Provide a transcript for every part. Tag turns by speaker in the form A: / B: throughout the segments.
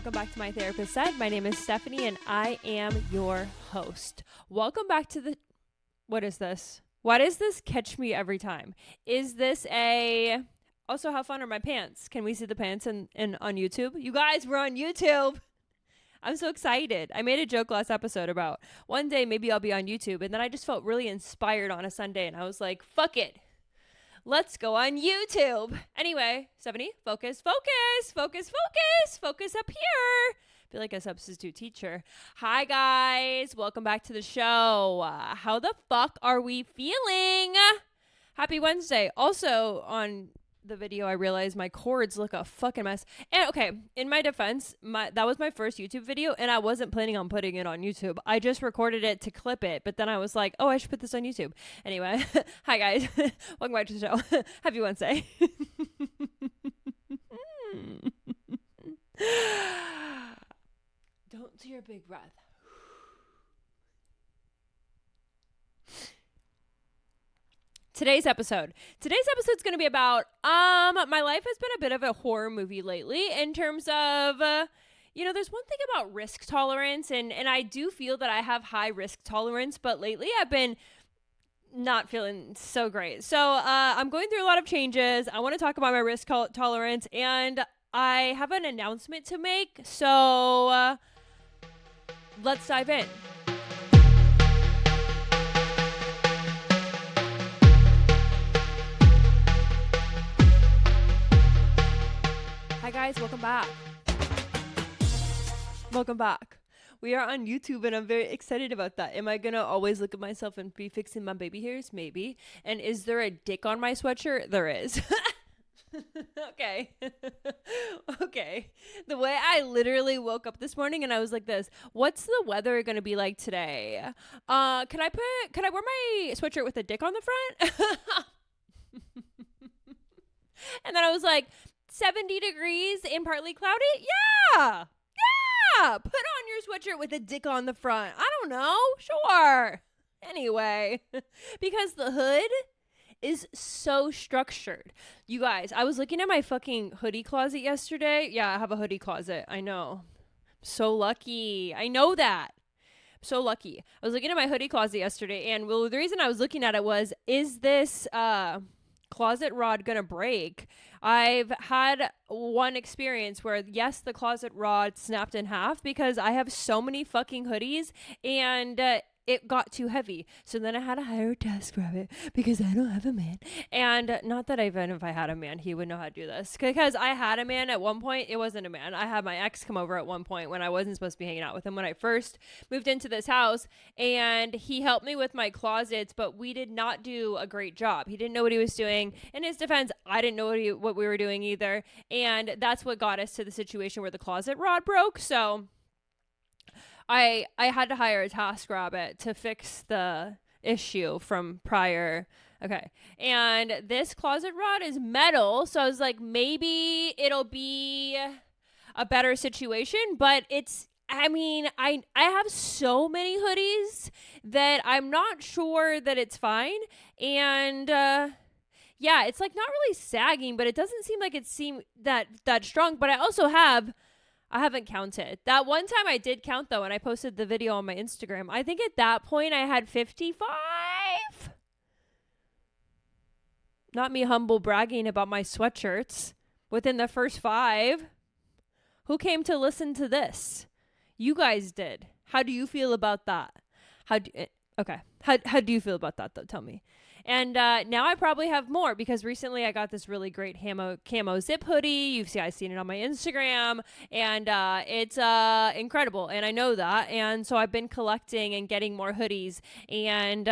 A: Welcome back to My Therapist Said. My name is Stephanie and I am your host. Welcome back to the... What is this? Why does this catch me every time? Is this a... Also, how fun are my pants? Can we see the pants on YouTube? You guys, we're on YouTube. I'm so excited. I made a joke last episode about one day maybe I'll be on YouTube. And then I just felt really inspired on a Sunday. And I was like, fuck it. Let's go on YouTube. Anyway, Stephanie, focus up here. I feel like a substitute teacher. Hi, guys. Welcome back to the show. How the fuck are we feeling? Happy Wednesday. Also, on the video, I realized my cords look a fucking mess. And okay, in my defense, that was my first YouTube video, and I wasn't planning on putting it on YouTube. I just recorded it to clip it, but then I was like, oh, I should put this on YouTube. Anyway, hi guys. Welcome back to the show. Happy Wednesday. Don't do your big breath. Today's episode is going to be about my life has been a bit of a horror movie lately in terms of there's one thing about risk tolerance and I do feel that I have high risk tolerance, but lately I've been not feeling so great. So I'm going through a lot of changes. I want to talk about my risk tolerance, and I have an announcement to make. So let's dive in. Hi guys, welcome back. We are on YouTube and I'm very excited about that. Am I gonna always look at myself and be fixing my baby hairs? Maybe. And is there a dick on my sweatshirt? There is. Okay. Okay. The way I literally woke up this morning and I was like this, what's the weather gonna be like today? Can I wear my sweatshirt with a dick on the front? And then I was like, 70 degrees and partly cloudy? Yeah. Put on your sweatshirt with a dick on the front. I don't know. Sure. Anyway, because the hood is so structured. You guys, I was looking at my fucking hoodie closet yesterday. Yeah, I have a hoodie closet. I know. So lucky. I know that. So lucky. I was looking at my hoodie closet yesterday, and the reason I was looking at it was, is this closet rod gonna break? I've had one experience where, yes, the closet rod snapped in half because I have so many fucking hoodies and it got too heavy. So then I had to hire a TaskRabbit because I don't have a man. And not that even if I had a man, he would know how to do this. Because I had a man at one point. It wasn't a man. I had my ex come over at one point when I wasn't supposed to be hanging out with him when I first moved into this house. And he helped me with my closets, but we did not do a great job. He didn't know what he was doing. In his defense, I didn't know what we were doing either. And that's what got us to the situation where the closet rod broke. So I had to hire a TaskRabbit to fix the issue from prior. Okay. And this closet rod is metal. So I was like, maybe it'll be a better situation, but I have so many hoodies that I'm not sure that it's fine. And, yeah, it's like not really sagging, but it doesn't seem like it's that strong. But I haven't counted. That one time I did count, though, and I posted the video on my Instagram. I think at that point I had 55. Not me humble bragging about my sweatshirts within the first 5. Who came to listen to this? You guys did. How do you feel about that? How do you feel about that, though? Tell me. And now I probably have more because recently I got this really great camo zip hoodie. I've seen it on my Instagram, and it's incredible. And I know that. And so I've been collecting and getting more hoodies, and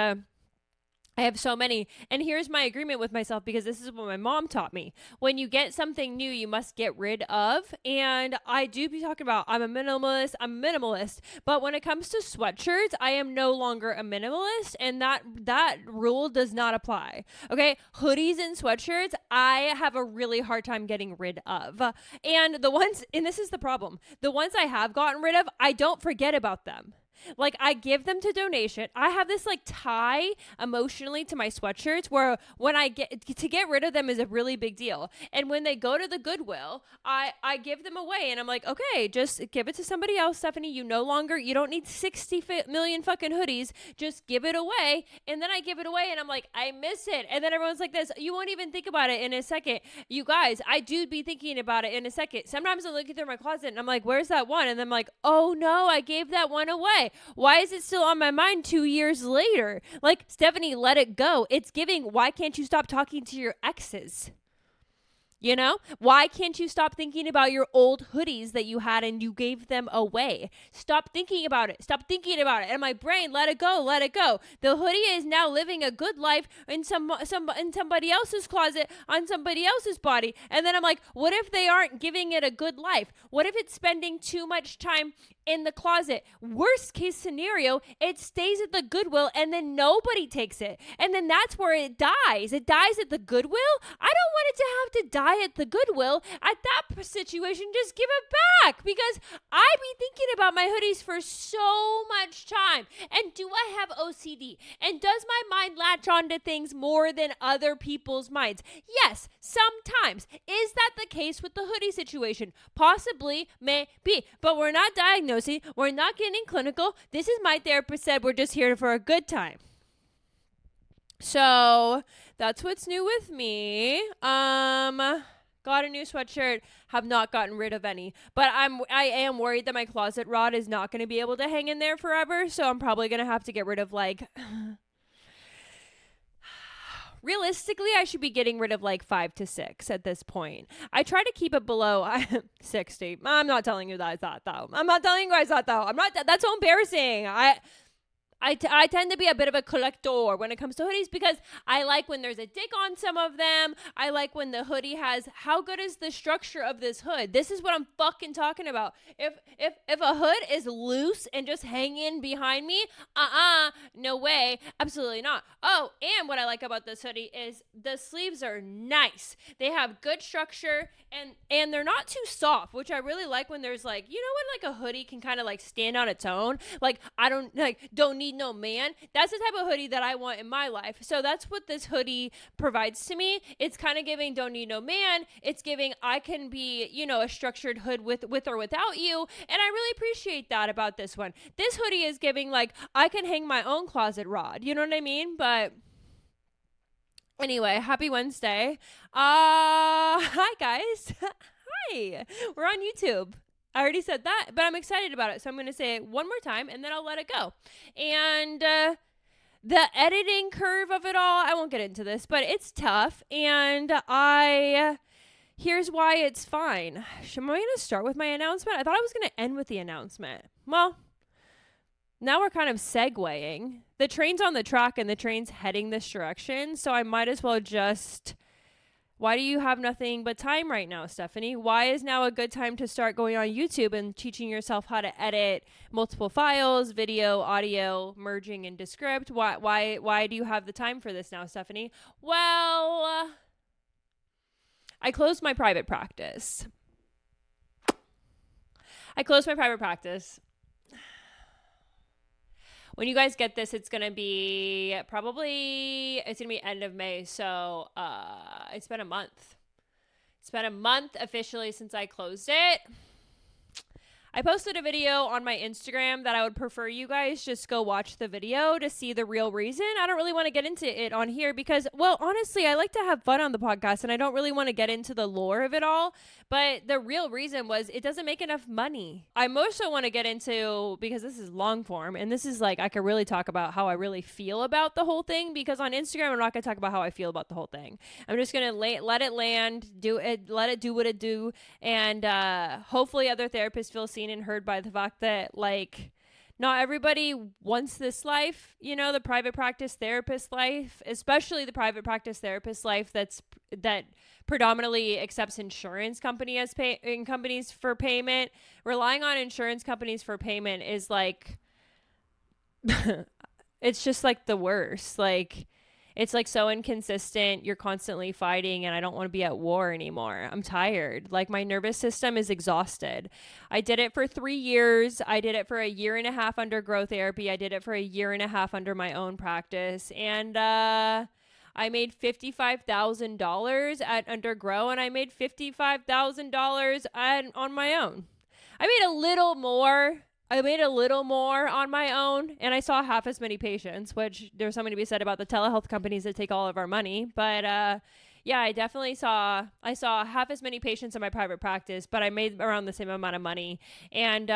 A: I have so many. And here's my agreement with myself, because this is what my mom taught me. When you get something new, you must get rid of. And I do be talking about, I'm a minimalist. But when it comes to sweatshirts, I am no longer a minimalist. And that rule does not apply. Okay. Hoodies and sweatshirts, I have a really hard time getting rid of. And this is the problem. The ones I have gotten rid of, I don't forget about them. Like, I give them to donation. I have this like tie emotionally to my sweatshirts where when I get rid of them is a really big deal. And when they go to the Goodwill, I give them away and I'm like, okay, just give it to somebody else, Stephanie. You don't need 60 million fucking hoodies. Just give it away. And then I give it away and I'm like, I miss it. And then everyone's like this, you won't even think about it in a second. You guys, I do be thinking about it in a second. Sometimes I'm looking through my closet and I'm like, where's that one? And I'm like, oh no, I gave that one away. Why is it still on my mind 2 years later? Like, Stephanie, let it go. It's giving, why can't you stop talking to your exes? You know, why can't you stop thinking about your old hoodies that you had and you gave them away? Stop thinking about it. Stop thinking about it. And my brain, let it go, let it go. The hoodie is now living a good life in in somebody else's closet, on somebody else's body. And then I'm like, what if they aren't giving it a good life? What if it's spending too much time in the closet? Worst case scenario, it stays at the Goodwill and then nobody takes it. And then that's where it dies. It dies at the Goodwill. I don't want it to have to die at the Goodwill. At that situation, just give it back, because I be thinking about my hoodies for so much time. And do I have OCD? And does my mind latch on to things more than other people's minds? Yes, sometimes. Is that the case with the hoodie situation? Possibly, maybe. But we're not diagnosing. We're not getting clinical. This is my therapist said we're just here for a good time. So that's what's new with me. Got a new sweatshirt, have not gotten rid of any, but I am worried that my closet rod is not going to be able to hang in there forever. So I'm probably going to have to get rid of realistically, I should be getting rid of 5 to 6 at this point. I try to keep it below 60. I'm not telling you that I thought though. That's so embarrassing. I tend to be a bit of a collector when it comes to hoodies, because I like when there's a dick on some of them. I like when the hoodie has, how good is the structure of this hood? This is what I'm fucking talking about. If a hood is loose and just hanging behind me, no way, absolutely not. Oh, and what I like about this hoodie is the sleeves are nice. They have good structure and they're not too soft, which I really like when there's when a hoodie can kind of stand on its own. I don't need no man. That's the type of hoodie that I want in my life. So that's what this hoodie provides to me. It's kind of giving don't need no man. It's giving I can be, a structured hood with or without you. And I really appreciate that about this one. This hoodie is giving I can hang my own closet rod. You know what I mean? But anyway, happy Wednesday. Hi guys. Hi. We're on YouTube. I already said that, but I'm excited about it. So I'm going to say it one more time and then I'll let it go. And the editing curve of it all, I won't get into this, but it's tough. And here's why it's fine. Am I going to start with my announcement? I thought I was going to end with the announcement. Well, now we're kind of segueing. The train's on the track and the train's heading this direction. So I might as well just... Why do you have nothing but time right now, Stephanie? Why is now a good time to start going on YouTube and teaching yourself how to edit multiple files, video, audio, merging into script? Why do you have the time for this now, Stephanie? Well, I closed my private practice. When you guys get this, it's going to be end of May. So it's been a month. It's been a month officially since I closed it. I posted a video on my Instagram that I would prefer you guys just go watch the video to see the real reason. I don't really want to get into it on here because, well, honestly, I like to have fun on the podcast and I don't really want to get into the lore of it all. But the real reason was it doesn't make enough money. I more so want to get into, because this is long form and this is I could really talk about how I really feel about the whole thing, because on Instagram, I'm not going to talk about how I feel about the whole thing. I'm just going to let it land, let it do what it do. And hopefully other therapists feel seen and heard by the fact that not everybody wants this life, the private practice therapist life, especially the private practice therapist life that predominantly accepts insurance companies for payment. Relying on insurance companies for payment is it's just the worst. It's like so inconsistent. You're constantly fighting, and I don't want to be at war anymore. I'm tired. Like my nervous system is exhausted. I did it for 3 years. I did it for a year and a half under Grow Therapy. I did it for a year and a half under my own practice. And I made $55,000 at Undergrow, and I made $55,000 on my own. I made a little more. On my own, and I saw half as many patients, which there's something to be said about the telehealth companies that take all of our money. But yeah, I saw half as many patients in my private practice, but I made around the same amount of money. And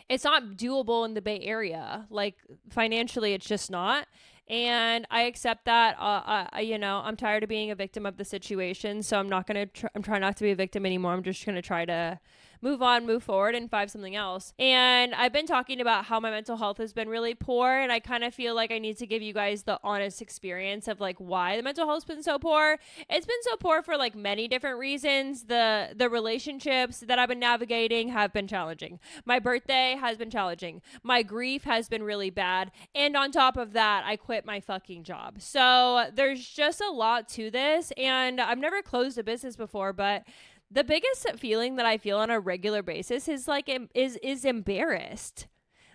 A: it's not doable in the Bay Area. Like financially, it's just not. And I accept that. I'm tired of being a victim of the situation, so I'm trying not to be a victim anymore. I'm just gonna try to move on, move forward, and find something else. And I've been talking about how my mental health has been really poor, and I kind of feel like I need to give you guys the honest experience of like why the mental health's been so poor. It's been so poor for like many different reasons. The relationships that I've been navigating have been challenging. My birthday has been challenging. My grief has been really bad. And on top of that, I quit my fucking job. So there's just a lot to this, and I've never closed a business before, but the biggest feeling that I feel on a regular basis is like is embarrassed.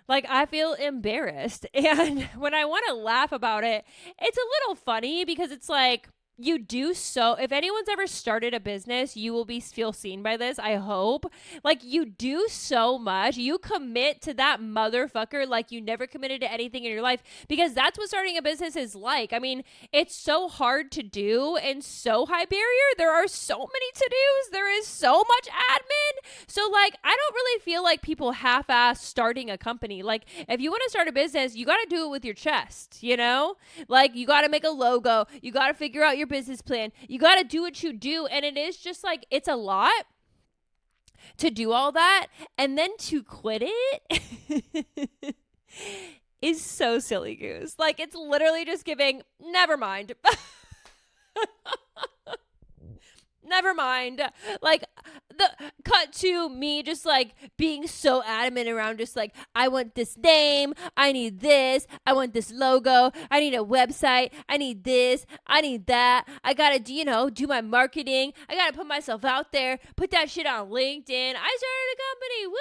A: Like I feel embarrassed. And when I want to laugh about it, it's a little funny because it's like you do so, if anyone's ever started a business, you will feel seen by this, I hope. Like you do so much. You commit to that motherfucker like you never committed to anything in your life, because that's what starting a business is like. I mean, it's so hard to do and so high barrier. There are so many to-dos. There is so much admin. So like, I don't really feel like people half-ass starting a company. Like if you want to start a business, you got to do it with your chest, you know? Like you got to make a logo. You got to figure out your business plan. You got to do what you do. And it is just like, it's a lot to do all that. And then to quit it is so silly goose. Like it's literally just giving, never mind. Never mind. Like the cut to me just like being so adamant around just like, I want this name. I need this. I want this logo. I need a website. I need this. I need that. I got to, do my marketing. I got to put myself out there, put that shit on LinkedIn. I started a company. Woo.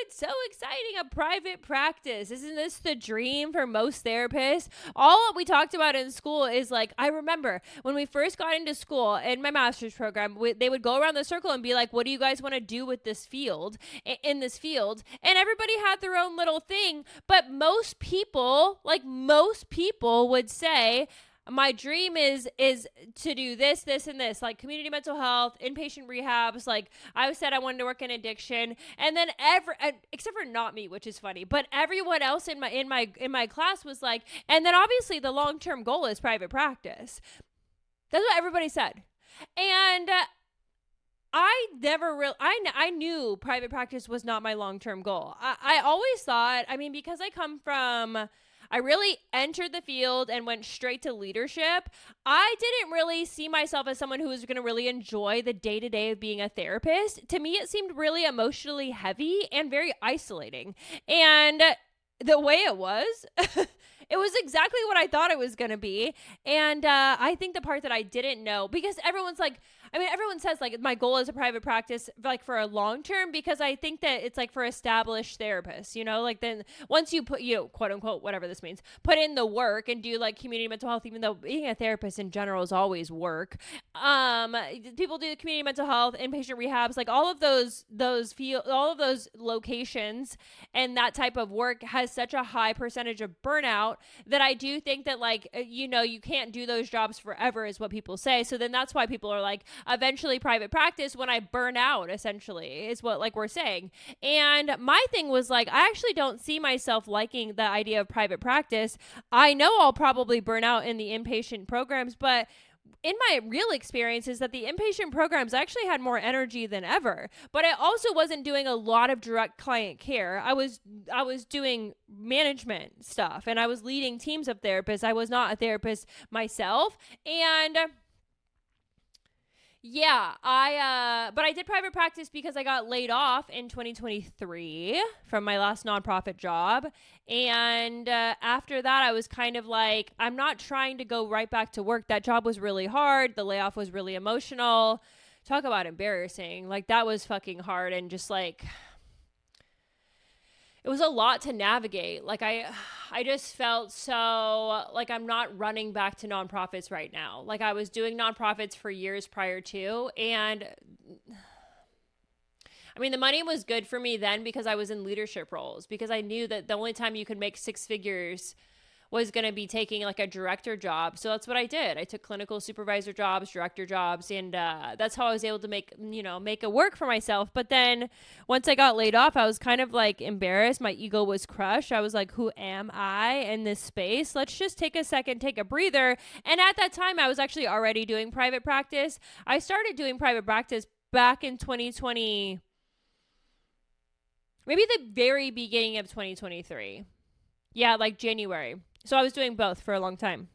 A: It's so exciting. A private practice. Isn't this the dream for most therapists? All what we talked about in school is like, I remember when we first got into school in my master's program, they would go around the circle and be like, what do you guys want to do with this field, in this field? And everybody had their own little thing. But most people would say, my dream is to do this, this, and this, like community mental health, inpatient rehabs. Like I said, I wanted to work in addiction, and then except for not me, which is funny, but everyone else in my class was like, and then obviously the long-term goal is private practice. That's what everybody said. And I knew private practice was not my long-term goal. I always thought, because I really entered the field and went straight to leadership. I didn't really see myself as someone who was going to really enjoy the day-to-day of being a therapist. To me, it seemed really emotionally heavy and very isolating. And the way it was, it was exactly what I thought it was going to be. And I think the part that I didn't know, because everyone says like my goal is a private practice like for a long term, because I think that it's like for established therapists, like then once you put, quote unquote, whatever this means, put in the work and do like community mental health, even though being a therapist in general is always work. People do community mental health, inpatient rehabs, like all of those locations and that type of work has such a high percentage of burnout that I do think that like, you can't do those jobs forever is what people say. So then that's why people are like, eventually private practice when I burn out, essentially, is what like we're saying. And my thing was like, I actually don't see myself liking the idea of private practice. I know I'll probably burn out in the inpatient programs, but in my real experience is that the inpatient programs actually had more energy than ever, but I also wasn't doing a lot of direct client care. I was doing management stuff and I was leading teams of therapists. I was not a therapist myself. And Yeah, but I did private practice because I got laid off in 2023 from my last nonprofit job. And after that, I was kind of like, I'm not trying to go right back to work. That job was really hard. The layoff was really emotional. Talk about embarrassing. Like, that was fucking hard. And just like, it was a lot to navigate. Like, I just felt so like I'm not running back to nonprofits right now. Like, I was doing nonprofits for years prior to, and I mean, the money was good for me then because I was in leadership roles, because I knew that the only time you could make six figures was going to be taking like a director job. So that's what I did. I took clinical supervisor jobs, director jobs, and that's how I was able to make it work for myself. But then once I got laid off, I was kind of like embarrassed. My ego was crushed. I was like, who am I in this space? Let's just take a second, take a breather. And at that time, I was actually already doing private practice. I started doing private practice back in 2020, maybe the very beginning of 2023. Yeah, like January. So I was doing both for a long time,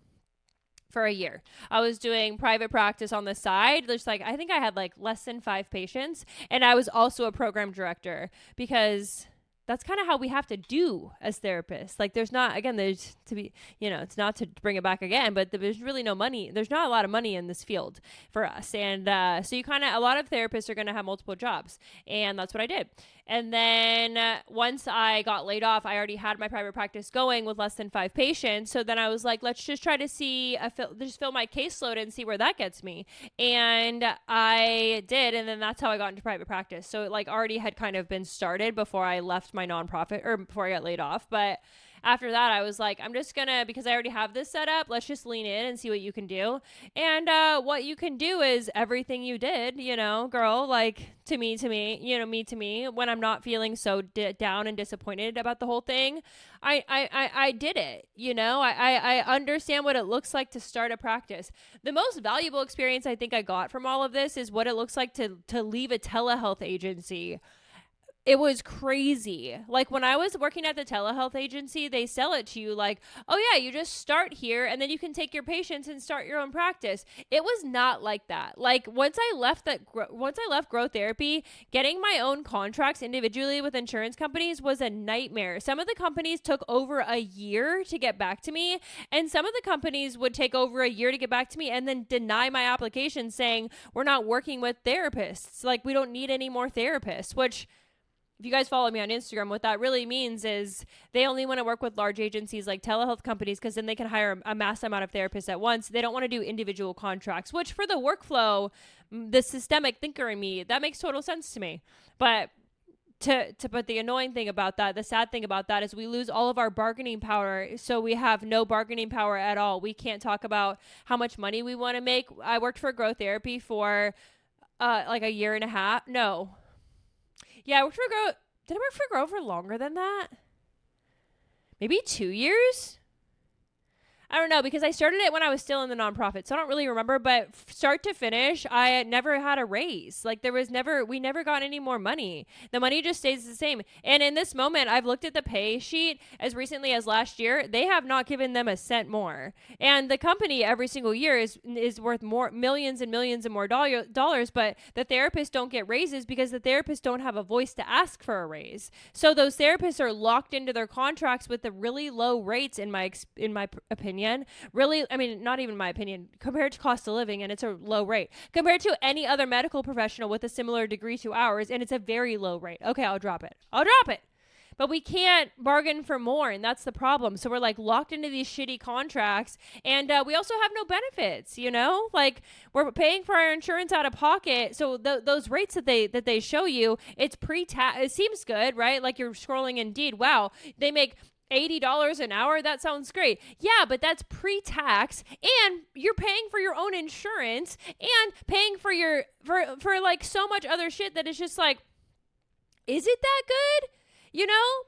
A: for a year. I was doing private practice on the side. There's like, I think I had like less than 5 patients. And I was also a program director, because that's kind of how we have to do as therapists. Like, there's not, again, there's to be, it's not to bring it back again, but there's really no money. There's not a lot of money in this field for us. And so you kind of, a lot of therapists are going to have multiple jobs. And that's what I did. And then once I got laid off, I already had my private practice going with less than 5 patients. So then I was like, let's just try to see, just fill my caseload and see where that gets me. And I did. And then that's how I got into private practice. So it like already had kind of been started before I left my nonprofit, or before I got laid off. But after that, I was like, I'm just gonna, because I already have this set up, let's just lean in and see what you can do. And what you can do is everything you did, girl, like to me, when I'm not feeling so down and disappointed about the whole thing, I did it. I understand what it looks like to start a practice. The most valuable experience I think I got from all of this is what it looks like to leave a telehealth agency. It was crazy. Like, when I was working at the telehealth agency, they sell it to you like, oh yeah, you just start here and then you can take your patients and start your own practice. It was not like that. Like, once I left Grow Therapy, getting my own contracts individually with insurance companies was a nightmare. Some of the companies took over a year to get back to me, and some of the companies would take over a year to get back to me and then deny my application, saying, we're not working with therapists. Like, we don't need any more therapists, which, if you guys follow me on Instagram, what that really means is they only want to work with large agencies like telehealth companies, because then they can hire a mass amount of therapists at once. They don't want to do individual contracts, which for the workflow, the systemic thinker in me, that makes total sense to me. But but the annoying thing about that, the sad thing about that, is we lose all of our bargaining power. So we have no bargaining power at all. We can't talk about how much money we want to make. I worked for Grow Therapy for like a year and a half. No. Yeah, I worked for Grow. Did I work for Grow for longer than that? Maybe 2 years? I don't know, because I started it when I was still in the nonprofit, so I don't really remember, but start to finish, I never had a raise. Like, we never got any more money. The money just stays the same. And in this moment, I've looked at the pay sheet as recently as last year. They have not given them a cent more. And the company every single year is worth more, millions and millions and more dollars, but the therapists don't get raises because the therapists don't have a voice to ask for a raise. So those therapists are locked into their contracts with the really low rates, in my opinion. Really, I mean, not even my opinion, compared to cost of living, and it's a low rate compared to any other medical professional with a similar degree to ours, and it's a very low rate. Okay, I'll drop it. But we can't bargain for more, and that's the problem. So we're like locked into these shitty contracts, and we also have no benefits. Like, we're paying for our insurance out of pocket. So those rates that they show you, it's pre-tax. It seems good, right? Like, you're scrolling Indeed. Wow, they make $80 an hour. That sounds great. Yeah, but that's pre-tax, and you're paying for your own insurance and paying for for like so much other shit that is just like, is it that good?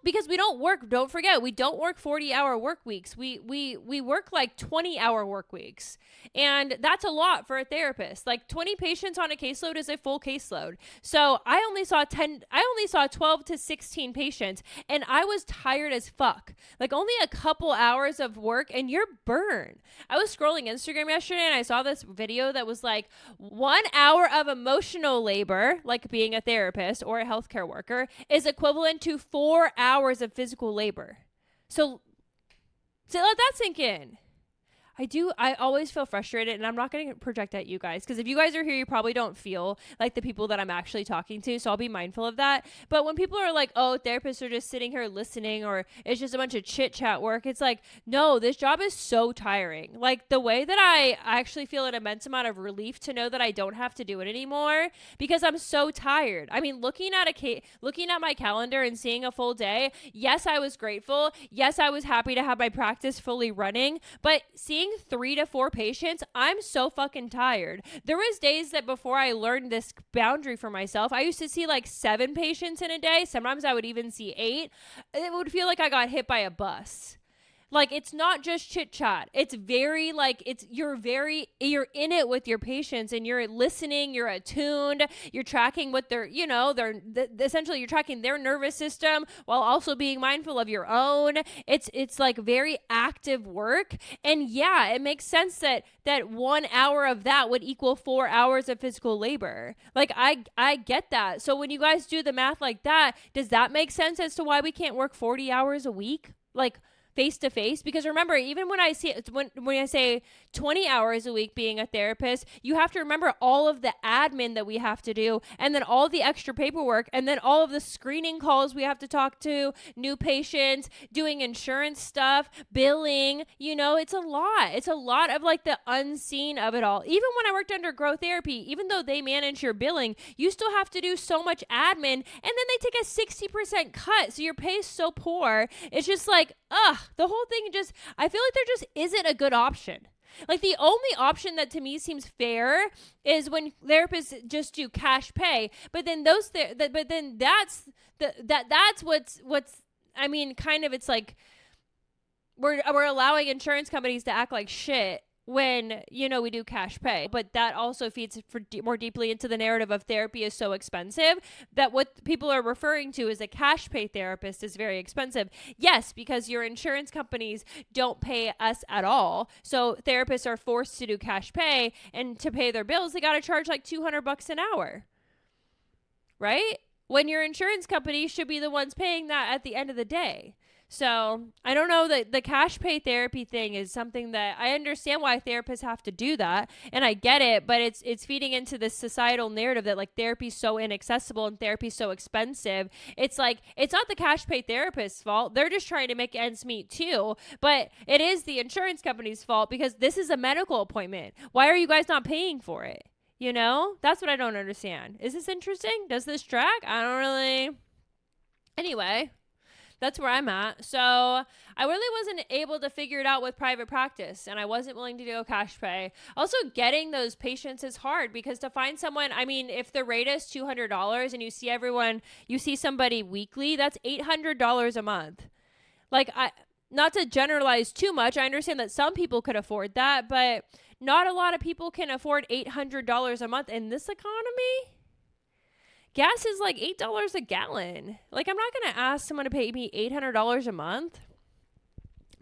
A: because we don't forget, we don't work 40-hour work weeks. We work like 20-hour work weeks. And that's a lot for a therapist. Like 20 patients on a caseload is a full caseload. So I only saw 12 to 16 patients, and I was tired as fuck. Like only a couple hours of work and you're burned. I was scrolling Instagram yesterday and I saw this video that was like 1 hour of emotional labor, like being a therapist or a healthcare worker, is equivalent to 4 hours of physical labor. So let that sink in. I always feel frustrated, and I'm not going to project at you guys, because if you guys are here, you probably don't feel like the people that I'm actually talking to, so I'll be mindful of that. But when people are like, oh, therapists are just sitting here listening, or it's just a bunch of chit chat work, it's like, no, this job is so tiring. Like the way that I actually feel an immense amount of relief to know that I don't have to do it anymore, because I'm so tired. I mean, looking at my calendar and seeing a full day, yes, I was grateful. Yes, I was happy to have my practice fully running, but seeing 3 to 4 patients, I'm so fucking tired. There was days that before I learned this boundary for myself, I used to see like 7 patients in a day. Sometimes I would even see 8. It would feel like I got hit by a bus. Like, it's not just chit chat. It's very like, you're in it with your patients, and you're listening, you're attuned, you're tracking what essentially you're tracking their nervous system while also being mindful of your own. It's like very active work. And yeah, it makes sense that 1 hour of that would equal 4 hours of physical labor. Like I get that. So when you guys do the math like that, does that make sense as to why we can't work 40 hours a week? Like, face to face? Because remember, even when I say 20 hours a week being a therapist, you have to remember all of the admin that we have to do, and then all the extra paperwork, and then all of the screening calls we have to talk to, new patients, doing insurance stuff, billing. It's a lot. It's a lot of like the unseen of it all. Even when I worked under Grow Therapy, even though they manage your billing, you still have to do so much admin, and then they take a 60% cut, so your pay is so poor. It's just like, the whole thing I feel like there just isn't a good option. Like the only option that to me seems fair is when therapists just do cash pay, but then that's what's I mean, kind of, it's like we're allowing insurance companies to act like shit when, we do cash pay. But that also feeds more deeply into the narrative of therapy is so expensive, that what people are referring to as a cash pay therapist is very expensive. Yes, because your insurance companies don't pay us at all. So therapists are forced to do cash pay, and to pay their bills, they got to charge like $200 an hour. Right? When your insurance company should be the ones paying that at the end of the day. So I don't know, that the cash pay therapy thing is something that I understand why therapists have to do that, and I get it, but it's feeding into this societal narrative that like therapy's so inaccessible and therapy's so expensive. It's like, it's not the cash pay therapist's fault. They're just trying to make ends meet too, but it is the insurance company's fault, because this is a medical appointment. Why are you guys not paying for it? That's what I don't understand. Is this interesting? Does this track? I don't really. Anyway, that's where I'm at. So I really wasn't able to figure it out with private practice, and I wasn't willing to do cash pay. Also, getting those patients is hard, because to find someone, I mean, if the rate is $200 and you see somebody weekly, that's $800 a month. Like, not to generalize too much, I understand that some people could afford that, but not a lot of people can afford $800 a month in this economy. Gas is like $8 a gallon. Like, I'm not going to ask someone to pay me $800 a month,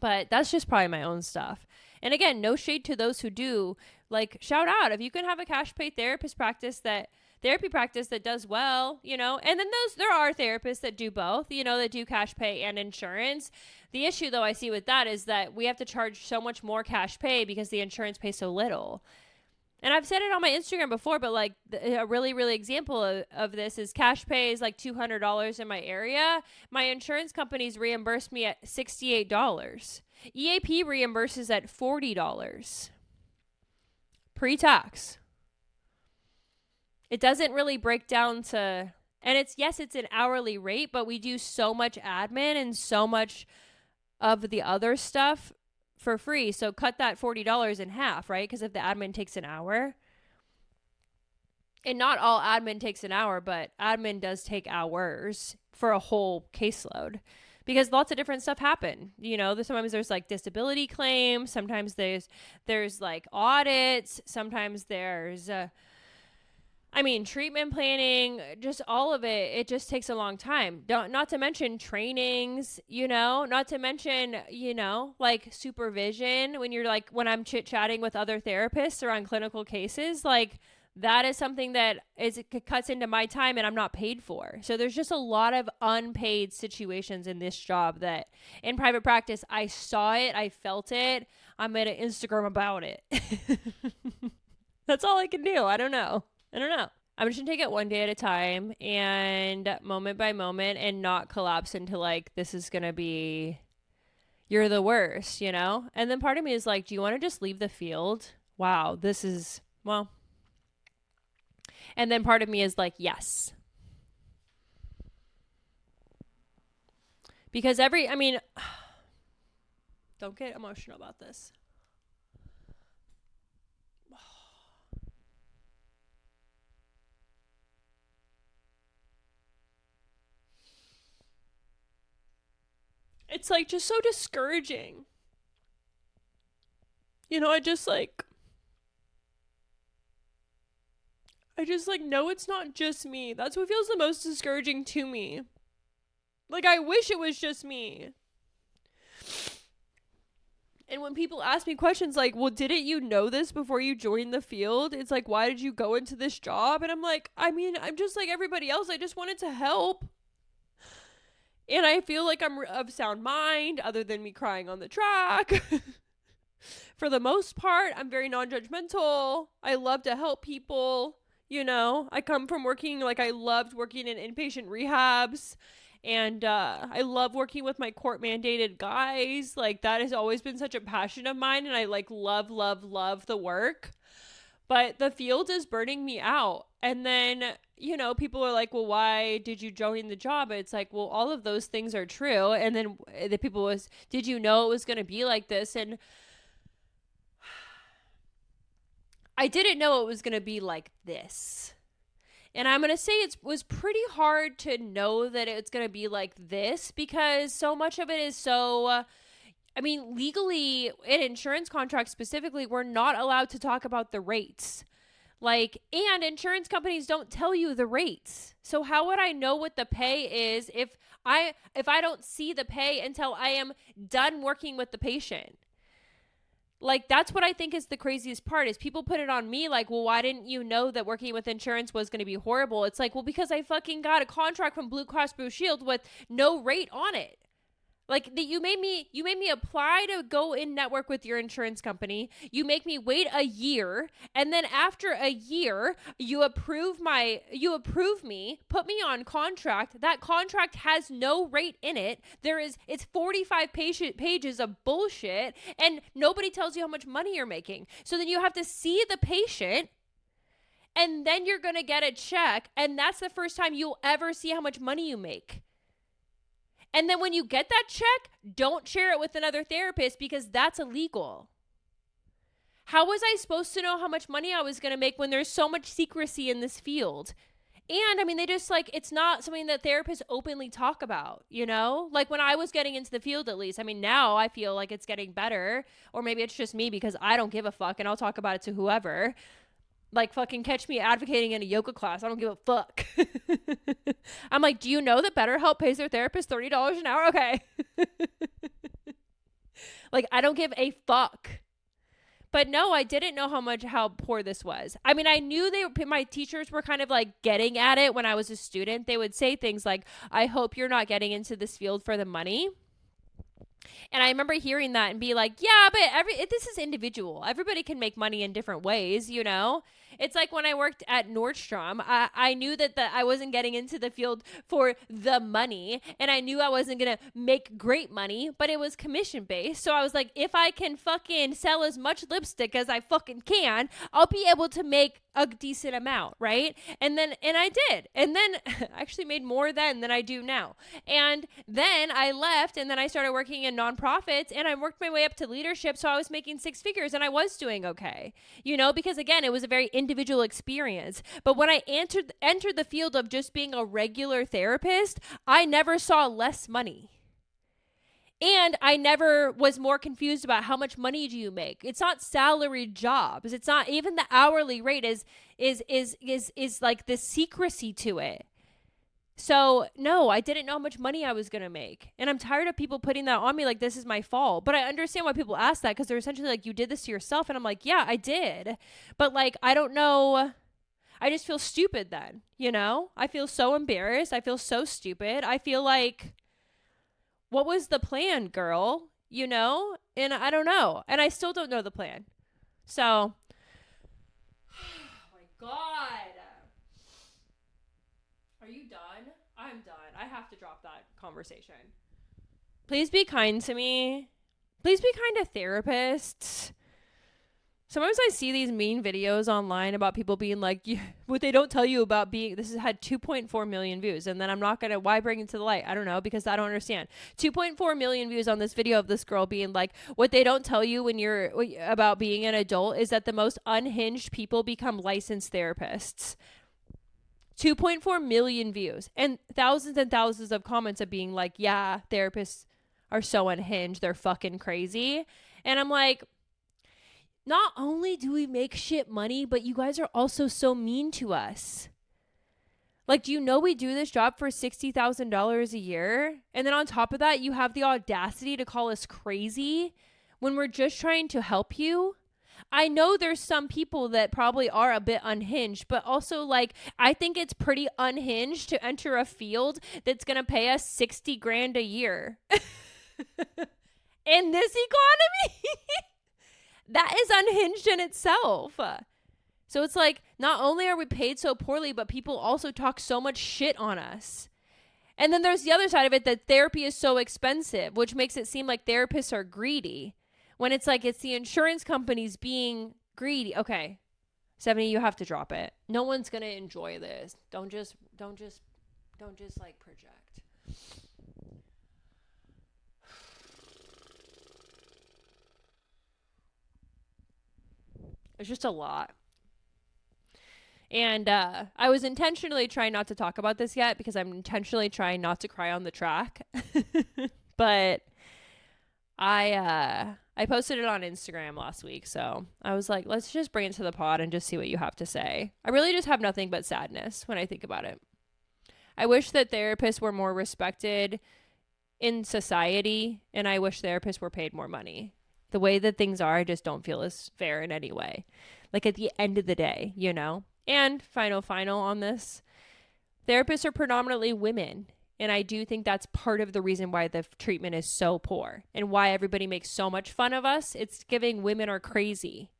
A: but that's just probably my own stuff. And again, no shade to those who do. Like, shout out if you can have a cash pay therapy practice that does well, and then there are therapists that do both, that do cash pay and insurance. The issue though I see with that is that we have to charge so much more cash pay because the insurance pays so little. And I've said it on my Instagram before, but like a really, really example of this is cash pay is like $200 in my area. My insurance companies reimburse me at $68. EAP reimburses at $40 pre-tax. It doesn't really break down to, and it's an hourly rate, but we do so much admin and so much of the other stuff for free. So cut that $40 in half, right? Because if the admin takes an hour, and not all admin takes an hour, but admin does take hours for a whole caseload. Because lots of different stuff happen. Sometimes there's like disability claims. Sometimes there's like audits. Sometimes there's, treatment planning, just all of it. It just takes a long time. Not to mention trainings, not to mention, like supervision when I'm chit-chatting with other therapists around clinical cases, like that is something that it cuts into my time and I'm not paid for. So there's just a lot of unpaid situations in this job that in private practice, I saw it, I felt it. I made an Instagram about it. That's all I can do. I don't know. I'm just going to take it one day at a time and moment by moment and not collapse into like, this is going to be, you're the worst, And then part of me is like, do you want to just leave the field? Wow, this is, well. And then part of me is like, yes. Because don't get emotional about this. It's like just so discouraging. I just know it's not just me. That's what feels the most discouraging to me. Like, I wish it was just me. And when people ask me questions like, well, didn't you know this before you joined the field? It's like, why did you go into this job? And I'm like, I'm just like everybody else. I just wanted to help. And I feel like I'm of sound mind other than me crying on the track. For the most part, I'm very non-judgmental. I love to help people. I come from I loved working in inpatient rehabs. And I love working with my court mandated guys. Like that has always been such a passion of mine. And I love the work. But the field is burning me out. And then, people are like, well, why did you join the job? It's like, well, all of those things are true. And then the people was, did you know it was going to be like this? And I didn't know it was going to be like this. And I'm going to say it was pretty hard to know that it's going to be like this because so much of it is so, legally in insurance contracts specifically, we're not allowed to talk about the rates. And insurance companies don't tell you the rates. So how would I know what the pay is if I don't see the pay until I am done working with the patient? That's what I think is the craziest part is people put it on me like, well, why didn't you know that working with insurance was going to be horrible? It's like, well, because I fucking got a contract from Blue Cross Blue Shield with no rate on it. You made me apply to go in network with your insurance company. You make me wait a year. And then after a year, you approve me, put me on contract. That contract has no rate in it. It's 45 pages of bullshit and nobody tells you how much money you're making. So then you have to see the patient and then you're going to get a check. And that's the first time you'll ever see how much money you make. And then when you get that check, don't share it with another therapist because that's illegal. How was I supposed to know how much money I was going to make when there's so much secrecy in this field? And they just it's not something that therapists openly talk about, when I was getting into the field, at least, now I feel like it's getting better, or maybe it's just me because I don't give a fuck and I'll talk about it to whoever. Fucking catch me advocating in a yoga class. I don't give a fuck. I'm like, do you know that BetterHelp pays their therapist $30 an hour? Okay. I don't give a fuck. But no, I didn't know how poor this was. I knew my teachers were kind of getting at it when I was a student. They would say things like, I hope you're not getting into this field for the money. And I remember hearing that and be like, yeah, but this is individual. Everybody can make money in different ways, It's like when I worked at Nordstrom, I knew that I wasn't getting into the field for the money, and I knew I wasn't going to make great money, but it was commission based. So I was like, if I can fucking sell as much lipstick as I fucking can, I'll be able to make a decent amount, right? And I did. And then I actually made more then than I do now. And then I left, and then I started working in nonprofits, and I worked my way up to leadership. So I was making six figures and I was doing okay, because again, it was a very individual experience. But when I entered the field of just being a regular therapist, I never saw less money. And I never was more confused about how much money do you make. It's not salaried jobs. It's not even the hourly rate is like the secrecy to it. So no, I didn't know how much money I was going to make. And I'm tired of people putting that on me like this is my fault. But I understand why people ask that, because they're essentially like, you did this to yourself. And I'm like, yeah, I did. But like, I don't know. I just feel stupid then, you know? I feel so embarrassed. I feel so stupid. I feel like, what was the plan, girl? You know? And I don't know. And I still don't know the plan. So, oh my God. Are you done? I'm done. I have to drop that conversation. Please be kind to me. Please be kind to therapists. Sometimes I see these mean videos online about people being like, yeah, what they don't tell you about being, this has had 2.4 million views. And then I'm not going to, why bring it to the light? I don't know, because I don't understand. 2.4 million views on this video of this girl being like, what they don't tell you when you're about being an adult is that the most unhinged people become licensed therapists. 2.4 million views and thousands of comments of being like, yeah, therapists are so unhinged. They're fucking crazy. And I'm like, not only do we make shit money, but you guys are also so mean to us. Like, do you know we do this job for $60,000 a year? And then on top of that, you have the audacity to call us crazy when we're just trying to help you. I know there's some people that probably are a bit unhinged, but also like, I think it's pretty unhinged to enter a field that's going to pay us 60 grand a year. In this economy? That is unhinged in itself. So it's like, not only are we paid so poorly, but people also talk so much shit on us. And then there's the other side of it, that therapy is so expensive, which makes it seem like therapists are greedy. When it's like, it's the insurance companies being greedy. Okay, 70, you have to drop it. No one's going to enjoy this. Don't just like project. It's just a lot. And I was intentionally trying not to talk about this yet because I'm intentionally trying not to cry on the track. But I posted it on Instagram last week, so I was like, let's just bring it to the pod and just see what you have to say. I really just have nothing but sadness when I think about it. I wish that therapists were more respected in society, and I wish therapists were paid more money. The way that things are, I just don't feel as fair in any way. Like at the end of the day, you know? And final on this, therapists are predominantly women. And I do think that's part of the reason why the treatment is so poor and why everybody makes so much fun of us. It's giving women are crazy.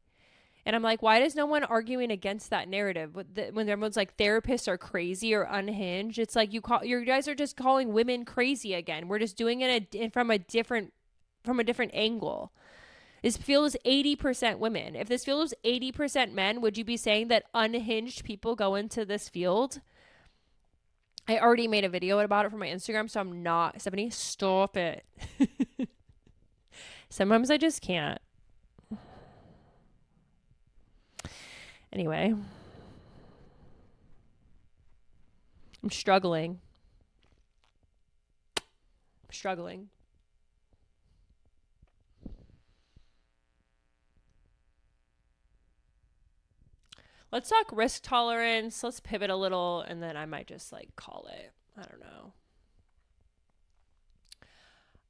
A: And I'm like, why is no one arguing against that narrative? When everyone's like, therapists are crazy or unhinged, it's like you guys are just calling women crazy again. We're just doing it from a different angle. This field is 80% women. If this field was 80% men, would you be saying that unhinged people go into this field? I already made a video about it for my Instagram, so I'm not. Somebody stop it. Sometimes I just can't. Anyway. I'm struggling. Let's talk risk tolerance. Let's pivot a little, and then I might just like call it. I don't know.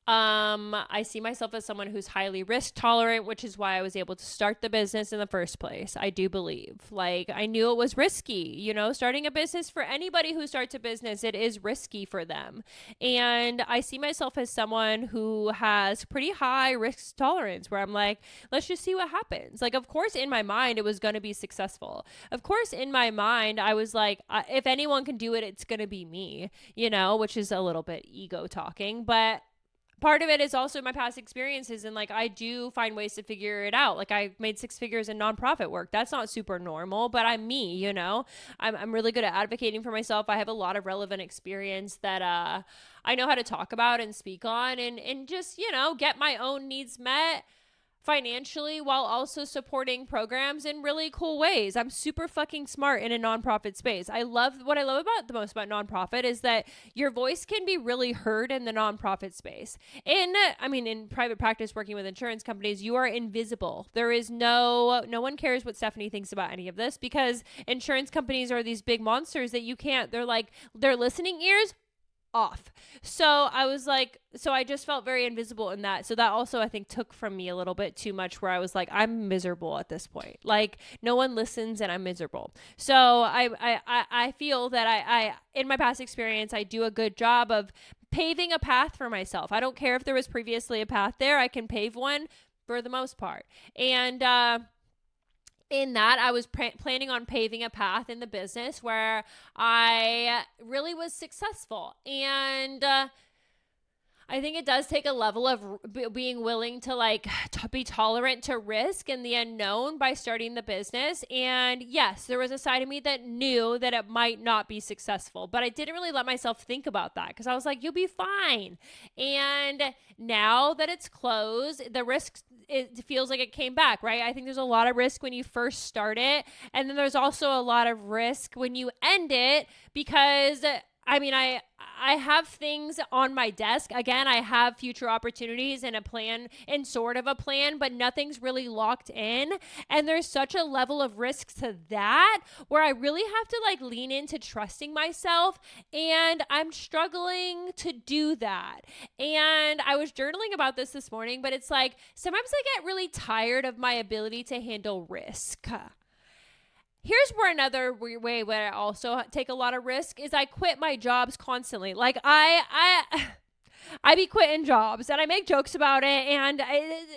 A: I see myself as someone who's highly risk tolerant, which is why I was able to start the business in the first place. I do believe, like, I knew it was risky, you know, starting a business. For anybody who starts a business, it is risky for them. And I see myself as someone who has pretty high risk tolerance, where I'm like, let's just see what happens. Like, of course, in my mind, it was going to be successful. Of course, in my mind, I was like, if anyone can do it, it's going to be me, you know, which is a little bit ego talking, but part of it is also my past experiences, and like I do find ways to figure it out. Like I made 6 figures in nonprofit work. That's not super normal, but I'm me, you know. I'm really good at advocating for myself. I have a lot of relevant experience that I know how to talk about and speak on, and just, you know, get my own needs met financially while also supporting programs in really cool ways. I'm super fucking smart in a nonprofit space. What I love about the most about nonprofit is that your voice can be really heard in the nonprofit space. In private practice working with insurance companies, you are invisible. There is no one cares what Stephanie thinks about any of this, because insurance companies are these big monsters that you can't, they're like, their listening ears off. So I just felt very invisible in that. So that also, I think, took from me a little bit too much, where I was like, I'm miserable at this point. Like, no one listens and I'm miserable. So I feel that I in my past experience, I do a good job of paving a path for myself. I don't care if there was previously a path there. I can pave one for the most part. And, in that, I was planning on paving a path in the business where I really was successful. And I think it does take a level of being willing to be tolerant to risk and the unknown by starting the business. And yes, there was a side of me that knew that it might not be successful, but I didn't really let myself think about that, because I was like, you'll be fine. And now that it's closed, the risk, it feels like it came back, right? I think there's a lot of risk when you first start it. And then there's also a lot of risk when you end it, because I have things on my desk. Again, I have future opportunities and a plan, and sort of a plan, but nothing's really locked in. And there's such a level of risk to that, where I really have to lean into trusting myself. And I'm struggling to do that. And I was journaling about this morning, but it's like, sometimes I get really tired of my ability to handle risk. Here's where another way where I also take a lot of risk is I quit my jobs constantly. Like I be quitting jobs, and I make jokes about it, and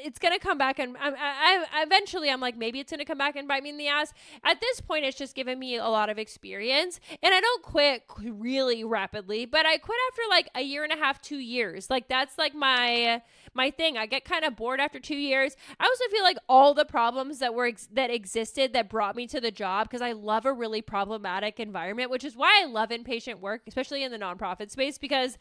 A: it's going to come back. And I eventually I'm like, maybe it's going to come back and bite me in the ass. At this point, it's just given me a lot of experience, and I don't quit really rapidly, but I quit after a year and a half, 2 years. That's my thing. I get kind of bored after 2 years. I also feel like all the problems that existed that brought me to the job, because I love a really problematic environment, which is why I love inpatient work, especially in the nonprofit space, because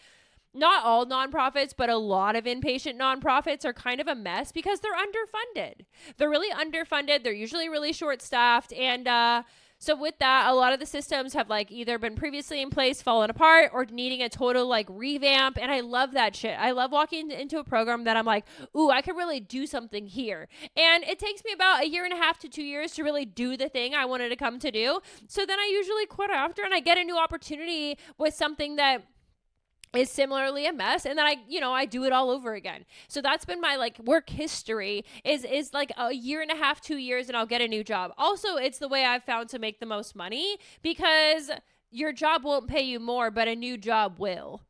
A: not all nonprofits, but a lot of inpatient nonprofits are kind of a mess because they're underfunded. They're really underfunded. They're usually really short-staffed. And so with that, a lot of the systems have either been previously in place, fallen apart, or needing a total revamp. And I love that shit. I love walking into a program that I'm like, ooh, I could really do something here. And it takes me about a year and a half to 2 years to really do the thing I wanted to come to do. So then I usually quit after, and I get a new opportunity with something that is similarly a mess, and then I do it all over again. So that's been my work history is a year and a half, 2 years, and I'll get a new job. Also, it's the way I've found to make the most money, because your job won't pay you more, but a new job will,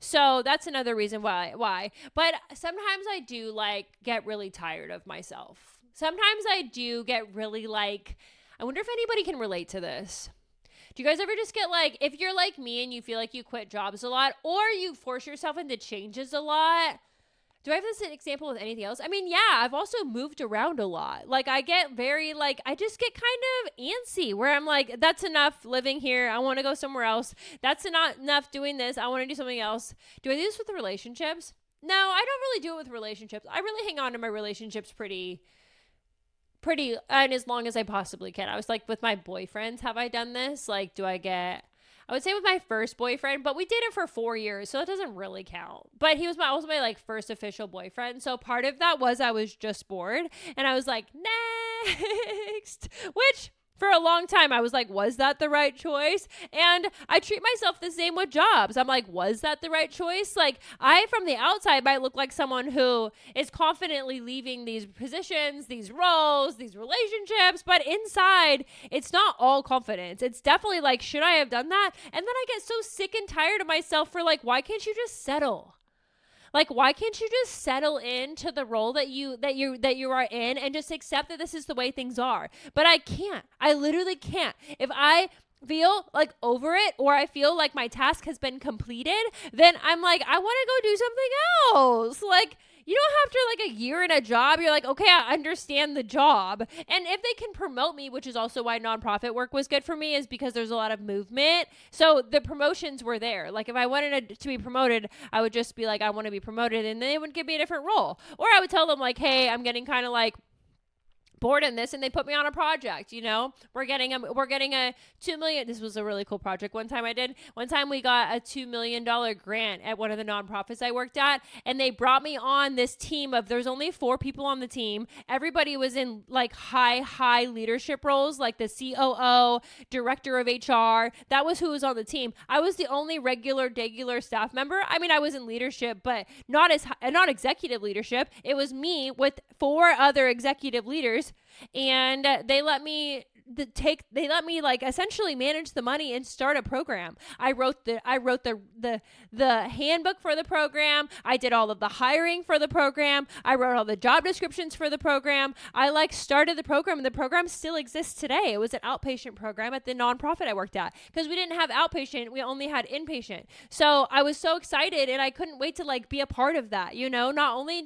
A: So that's another reason why. But sometimes I do get really tired of myself. Sometimes I do get really I wonder if anybody can relate to this. Do you guys ever just get if you're like me and you feel like you quit jobs a lot, or you force yourself into changes a lot? Do I have this example with anything else? Yeah, I've also moved around a lot. I get very I just get kind of antsy, where I'm like, that's enough living here. I want to go somewhere else. That's not enough doing this. I want to do something else. Do I do this with the relationships? No, I don't really do it with relationships. I really hang on to my relationships pretty and as long as I possibly can. I was with my boyfriends, have I done this? I would say with my first boyfriend, but we dated for 4 years, so it doesn't really count. But he was also my first official boyfriend. So part of that was I was just bored, and I was like, next, which for a long time, I was like, was that the right choice? And I treat myself the same with jobs. I'm like, was that the right choice? I, from the outside, might look like someone who is confidently leaving these positions, these roles, these relationships, but inside, it's not all confidence. It's definitely should I have done that? And then I get so sick and tired of myself for why can't you just settle? Why can't you just settle into the role that you are in and just accept that this is the way things are? But I can't. I literally can't. If I feel over it, or I feel my task has been completed, then I'm I want to go do something else. You don't have to like a year in a job. You're like, okay, I understand the job. And if they can promote me, which is also why nonprofit work was good for me, is because there's a lot of movement. So the promotions were there. Like if I wanted to be promoted, I would just be like, I want to be promoted. And they would give me a different role. Or I would tell them like, hey, I'm getting kind of like bored in this, and they put me on a project. We're getting a 2 million. This was a really cool project. One time we got a $2 million grant at one of the nonprofits I worked at, and they brought me on this team of, there's only 4 people on the team. Everybody was in like high leadership roles, like the COO, director of HR. That was who was on the team. I was the only regular staff member. I mean, I was in leadership, but not executive leadership. It was me with 4 other executive leaders. And they let me like essentially manage the money and start a program. I wrote the handbook for the program. I did all of the hiring for the program. I wrote all the job descriptions for the program. I like started the program, and the program still exists today. It was an outpatient program at the nonprofit I worked at, because we didn't have outpatient. We only had inpatient. So I was so excited, and I couldn't wait to like be a part of that. Not only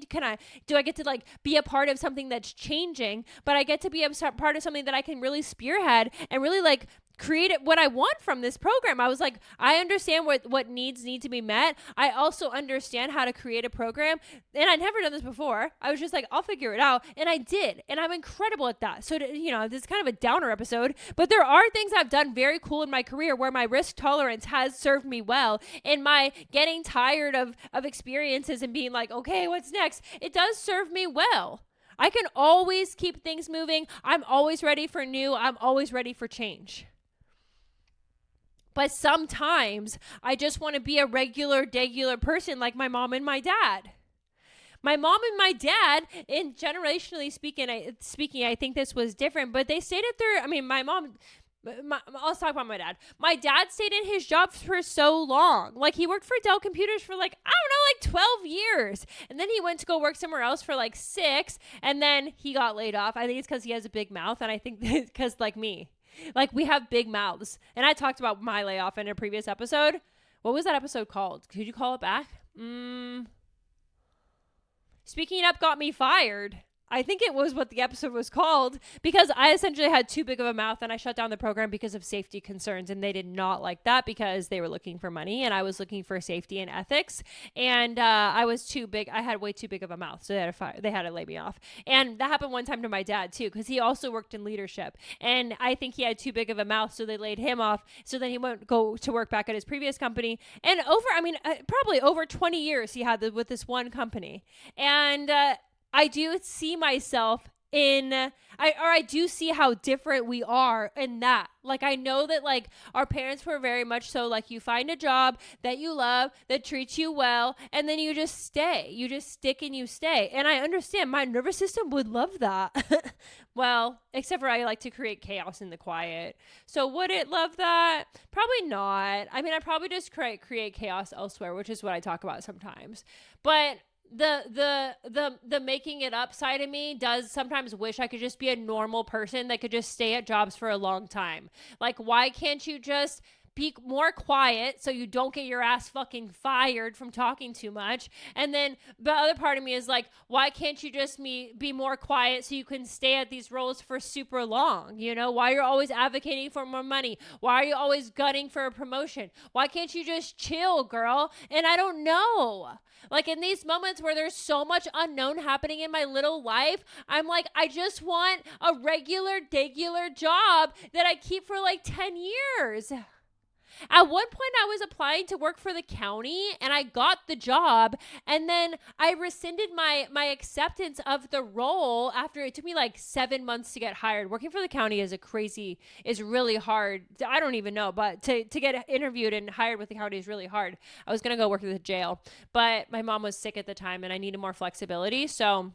A: do I get to like be a part of something that's changing, but I get to be a part of something that I can really spearhead and really like create what I want from this program. I was like, I understand what needs need to be met. I also understand how to create a program, and I'd never done this before. I was just like, I'll figure it out, and I did, and I'm incredible at that. So this is kind of a downer episode, but there are things I've done very cool in my career where my risk tolerance has served me well, and my getting tired of experiences and being like, okay, what's next? It does serve me well. I can always keep things moving. I'm always ready for new. I'm always ready for change. But sometimes I just want to be a regular person like my mom and my dad. My mom and my dad, in generationally speaking, I think this was different, but they stayed at their, let's talk about my dad. My dad stayed in his job for so long. Like he worked for Dell Computers for like 12 years. And then he went to go work somewhere else for like 6. And then he got laid off. I think it's because he has a big mouth. And I think it's because like me, like we have big mouths. And I talked about my layoff in a previous episode. What was that episode called? Could you call it back? Speaking Up Got Me Fired. I think it was what the episode was called, because I essentially had too big of a mouth, and I shut down the program because of safety concerns, and they did not like that because they were looking for money and I was looking for safety and ethics, and I was too big. I had way too big of a mouth, so they had to lay me off. And that happened one time to my dad too, because he also worked in leadership, and I think he had too big of a mouth, so they laid him off. So then he went go to work back at his previous company, and probably over 20 years he had with this one company. And I do see myself I do see how different we are in that. Like, I know that like our parents were very much so like, you find a job that you love, that treats you well, and then you just stay. You just stick and you stay. And I understand my nervous system would love that. Well, except for I like to create chaos in the quiet. So would it love that? Probably not. I mean, I probably just create chaos elsewhere, which is what I talk about sometimes. But the making it up side of me does sometimes wish I could just be a normal person that could just stay at jobs for a long time. Like, why can't you just be more quiet so you don't get your ass fucking fired from talking too much? And then the other part of me is like, why can't you just be more quiet so you can stay at these roles for super long? Why you're always advocating for more money? Why are you always gunning for a promotion? Why can't you just chill, girl? And I don't know. Like, in these moments where there's so much unknown happening in my little life, I'm like, I just want a regular job that I keep for like 10 years. At one point, I was applying to work for the county, and I got the job, and then I rescinded my acceptance of the role after it took me like 7 months to get hired. Working for the county is really hard. I don't even know, but to get interviewed and hired with the county is really hard. I was going to go work at the jail, but my mom was sick at the time, and I needed more flexibility, so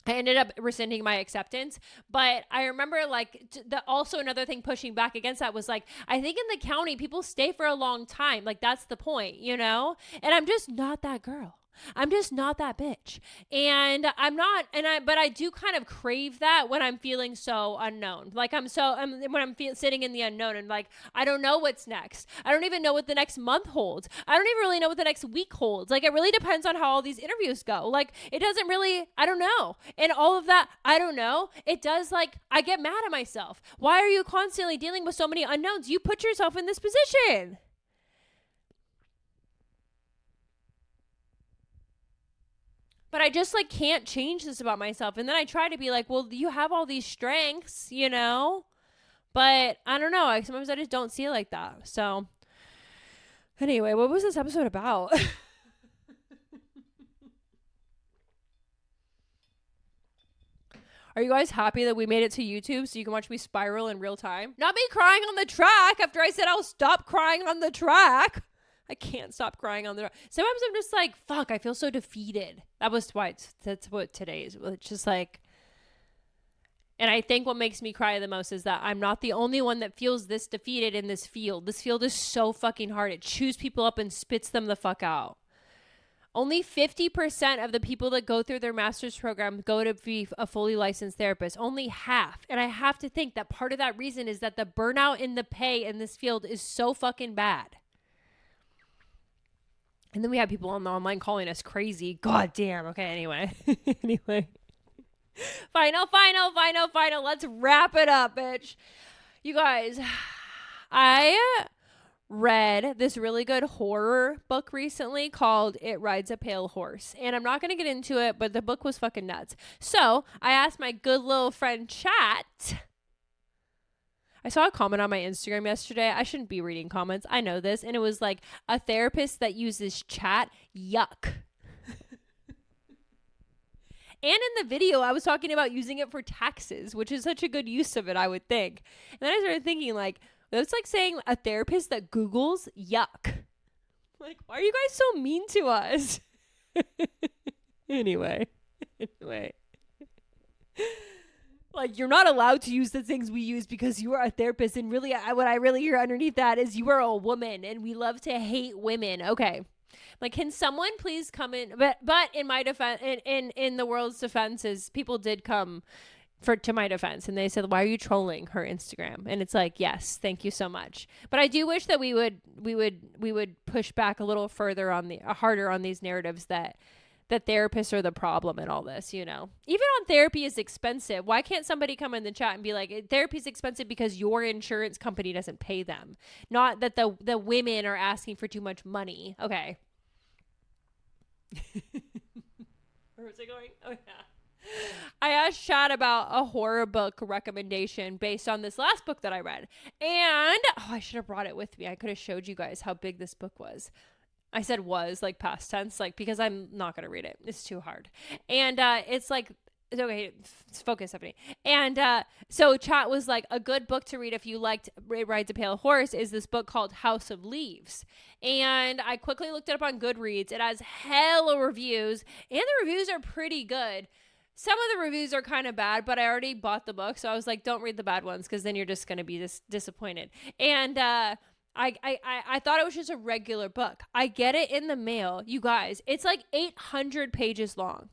A: I ended up rescinding my acceptance. But I remember like also another thing pushing back against that was like, I think in the county, people stay for a long time. Like, that's the point, And I'm just not that girl. I'm just not that bitch. And I'm not, but I do kind of crave that when I'm feeling so unknown. Like when I'm sitting in the unknown and like, I don't know what's next. I don't even know what the next month holds. I don't even really know what the next week holds. Like, it really depends on how all these interviews go. Like, it doesn't really, I don't know. And all of that, I don't know. It does, like, I get mad at myself. Why are you constantly dealing with so many unknowns? You put yourself in this position. But I just like can't change this about myself. And then I try to be like, well, you have all these strengths, you know? But I don't know. Sometimes I just don't see it like that. So anyway, what was this episode about? Are you guys happy that we made it to YouTube so you can watch me spiral in real time? Not me crying on the track after I said I'll stop crying on the track. I can't stop crying on the track. Sometimes I'm just like, fuck, I feel so defeated. That's what today is. It's just like, and I think what makes me cry the most is that I'm not the only one that feels this defeated in this field. This field is so fucking hard. It chews people up and spits them the fuck out. Only 50% of the people that go through their master's program go to be a fully licensed therapist. Only half. And I have to think that part of that reason is that the burnout in the pay in this field is so fucking bad. And then we have people on the online calling us crazy. God damn. Okay, anyway. Anyway. Final. Let's wrap it up, bitch. You guys, I read this really good horror book recently called It Rides a Pale Horse. And I'm not going to get into it, but the book was fucking nuts. So I asked my good little friend Chat. I saw a comment on my Instagram yesterday. I shouldn't be reading comments. I know this. And it was like, a therapist that uses Chat. Yuck. And in the video, I was talking about using it for taxes, which is such a good use of it, I would think. And then I started thinking, like, that's like saying a therapist that Googles, yuck. Like, why are you guys so mean to us? Anyway. Like, you're not allowed to use the things we use because you are a therapist. And really, what I really hear underneath that is you are a woman and we love to hate women. Okay. Like, can someone please come in? But in my defense, in the world's defenses, people did come to my defense, and they said, "Why are you trolling her Instagram?" And it's like, yes, thank you so much. But I do wish that we would push back a little further harder on these narratives that therapists are the problem in all this. You know, even on therapy is expensive. Why can't somebody come in the chat and be like, therapy is expensive because your insurance company doesn't pay them, not that the women are asking for too much money. Okay. Where was I going? Oh yeah. I asked Chad about a horror book recommendation based on this last book that I read. And I should have brought it with me. I could have showed you guys how big this book was. I said was like past tense, like, because I'm not going to read it. It's too hard. And it's like, okay, focus, Stephanie. And so Chat was like, a good book to read if you liked It Rides a Pale Horse is this book called House of Leaves. And I quickly looked it up on Goodreads. It has hella reviews, and the reviews are pretty good. Some of the reviews are kind of bad, but I already bought the book, so I was like, don't read the bad ones because then you're just going to be disappointed. And I thought it was just a regular book. I get it in the mail. You guys, it's like 800 pages long.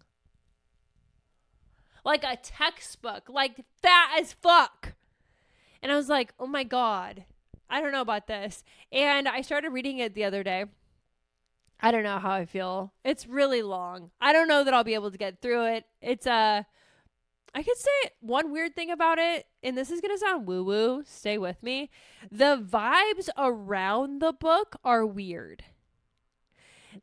A: Like a textbook, like fat as fuck. And I was like, oh my God, I don't know about this. And I started reading it the other day. I don't know how I feel. It's really long. I don't know that I'll be able to get through it. It's I could say one weird thing about it, and this is going to sound woo-woo. Stay with me. The vibes around the book are weird.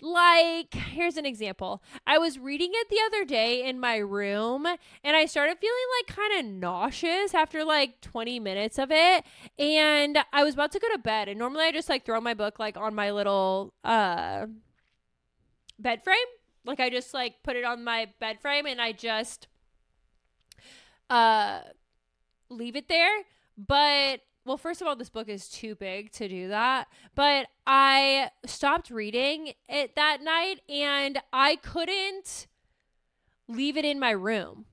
A: Like, here's an example. I was reading it the other day in my room, and I started feeling like kind of nauseous after like 20 minutes of it. And I was about to go to bed, and normally I just like throw my book like on my little bed frame. Like, I just like put it on my bed frame and I just leave it there. But well, first of all, this book is too big to do that. But I stopped reading it that night and I couldn't leave it in my room.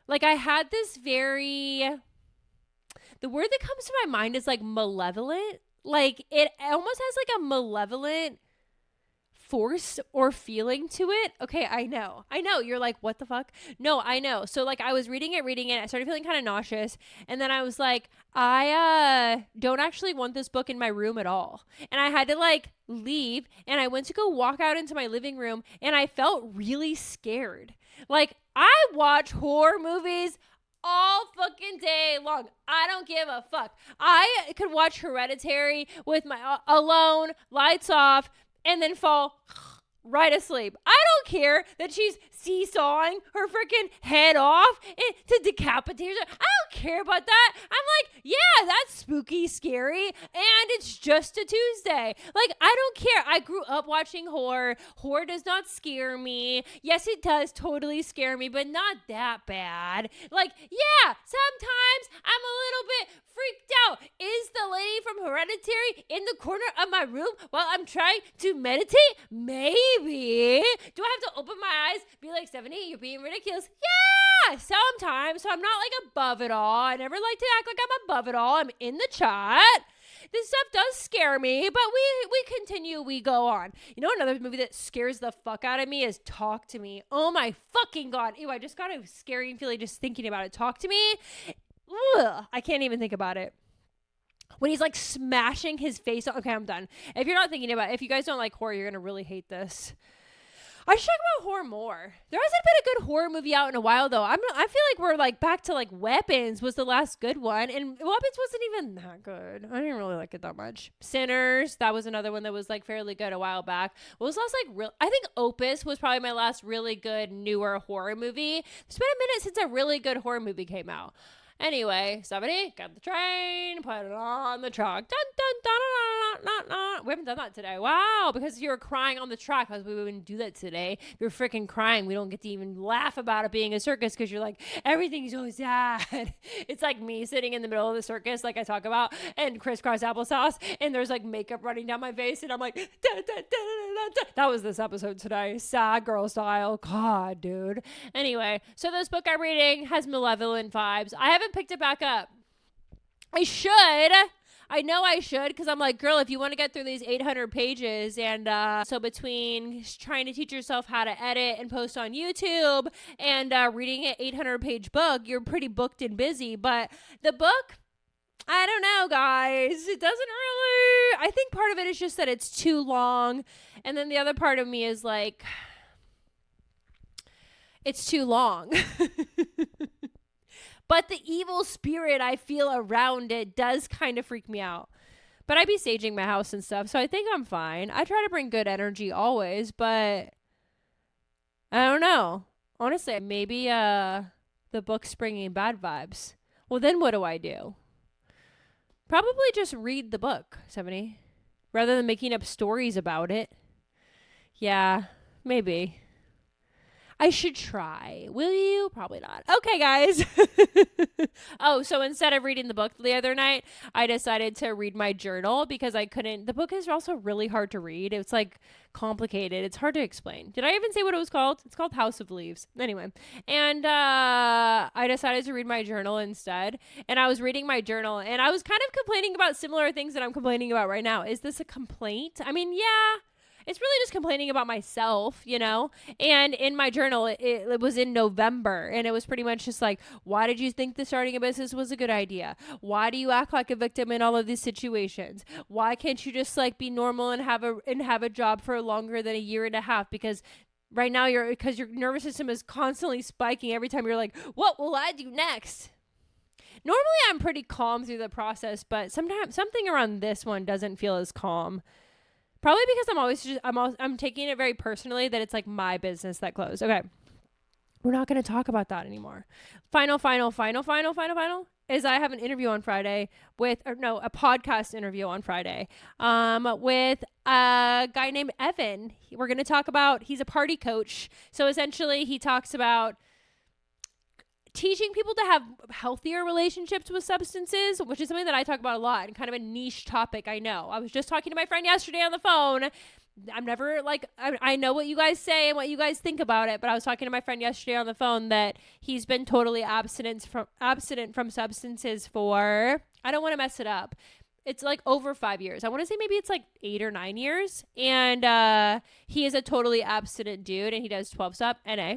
A: Like, I had this the word that comes to my mind is like malevolent. Like, it almost has like a malevolent force or feeling to it. Okay, I know. You're like, what the fuck? No, I know. So like I was reading it. I started feeling kind of nauseous. And then I was like, I don't actually want this book in my room at all. And I had to like leave, and I went to go walk out into my living room, and I felt really scared. Like, I watch horror movies all fucking day long. I don't give a fuck. I could watch Hereditary with my alone, lights off, and then fall right asleep. I don't care that she's seesawing her freaking head off to decapitate her. I don't care about that. I'm like, yeah, that's spooky, scary, and it's just a Tuesday. Like, I don't care. I grew up watching horror. Horror does not scare me. Yes, it does totally scare me, but not that bad. Like, yeah, sometimes I'm a little bit freaked out. Is the lady from Hereditary in the corner of my room while I'm trying to meditate? Maybe. Do I have to open my eyes, be like, Stephanie, you're being ridiculous? Yeah, sometimes. So I'm not like above it all. I never like to act like I'm above it all. I'm in the chat. This stuff does scare me, but we continue, we go on. You know, another movie that scares the fuck out of me is Talk to Me. Oh my fucking God. Ew, I just got a scary feeling just thinking about it. Talk to Me. Ugh, I can't even think about it. When he's like smashing his face. Okay, I'm done. If you're not thinking about it, if you guys don't like horror, you're going to really hate this. I should talk about horror more. There hasn't been a good horror movie out in a while, though. I feel like we're like back to like Weapons was the last good one, and Weapons wasn't even that good. I didn't really like it that much. Sinners, that was another one that was like fairly good a while back. What was last like real? I think Opus was probably my last really good newer horror movie. It's been a minute since a really good horror movie came out. Anyway, somebody got the train, put it on the truck. Dun, dun, dun, dun, dun, dun, dun. We haven't done that today. Wow, because you were crying on the track. Because we wouldn't do that today. You're freaking crying. We don't get to even laugh about it being a circus because you're like, everything's so sad. It's like me sitting in the middle of the circus, like I talk about, and crisscross applesauce, and there's like makeup running down my face, and I'm like, da, da, da, da, da, da. That was this episode today. Sad girl style. God, dude. Anyway, so this book I'm reading has malevolent vibes. I haven't picked it back up. I should. I know I should, because I'm like, girl, if you want to get through these 800 pages, and so between trying to teach yourself how to edit and post on YouTube and reading an 800-page book, you're pretty booked and busy. But the book, I don't know, guys. It doesn't really. I think part of it is just that it's too long, and then the other part of me is like, it's too long. But the evil spirit I feel around it does kind of freak me out. But I be saging my house and stuff, so I think I'm fine. I try to bring good energy always, but I don't know. Honestly, maybe the book's bringing bad vibes. Well, then what do I do? Probably just read the book, 70, rather than making up stories about it. Yeah, maybe. I should try. Will you? Probably not. Okay, guys. Oh, so instead of reading the book the other night, I decided to read my journal because I couldn't. The book is also really hard to read. It's like complicated. It's hard to explain. Did I even say what it was called? It's called House of Leaves. Anyway. And I decided to read my journal instead. And I was reading my journal, and I was kind of complaining about similar things that I'm complaining about right now. Is this a complaint? I mean, yeah. It's really just complaining about myself, you know? And in my journal, it was in November, and it was pretty much just like, why did you think that starting a business was a good idea? Why do you act like a victim in all of these situations? Why can't you just like be normal and have a job for longer than a year and a half? Because right now because your nervous system is constantly spiking every time you're like, what will I do next? Normally I'm pretty calm through the process, but sometimes something around this one doesn't feel as calm. Probably because I'm taking it very personally that it's like my business that closed. Okay. We're not going to talk about that anymore. Final is I have an interview on Friday a podcast interview on Friday with a guy named Evan. We're going to talk about, he's a party coach. So essentially he talks about teaching people to have healthier relationships with substances, which is something that I talk about a lot and kind of a niche topic. I know. I was just talking to my friend yesterday on the phone. I'm never like, I know what you guys say and what you guys think about it, but I was talking to my friend yesterday on the phone that he's been totally abstinent from substances for, I don't want to mess it up, it's like over 5 years. I want to say maybe it's like 8 or 9 years. And he is a totally abstinent dude, and he does 12-step NA.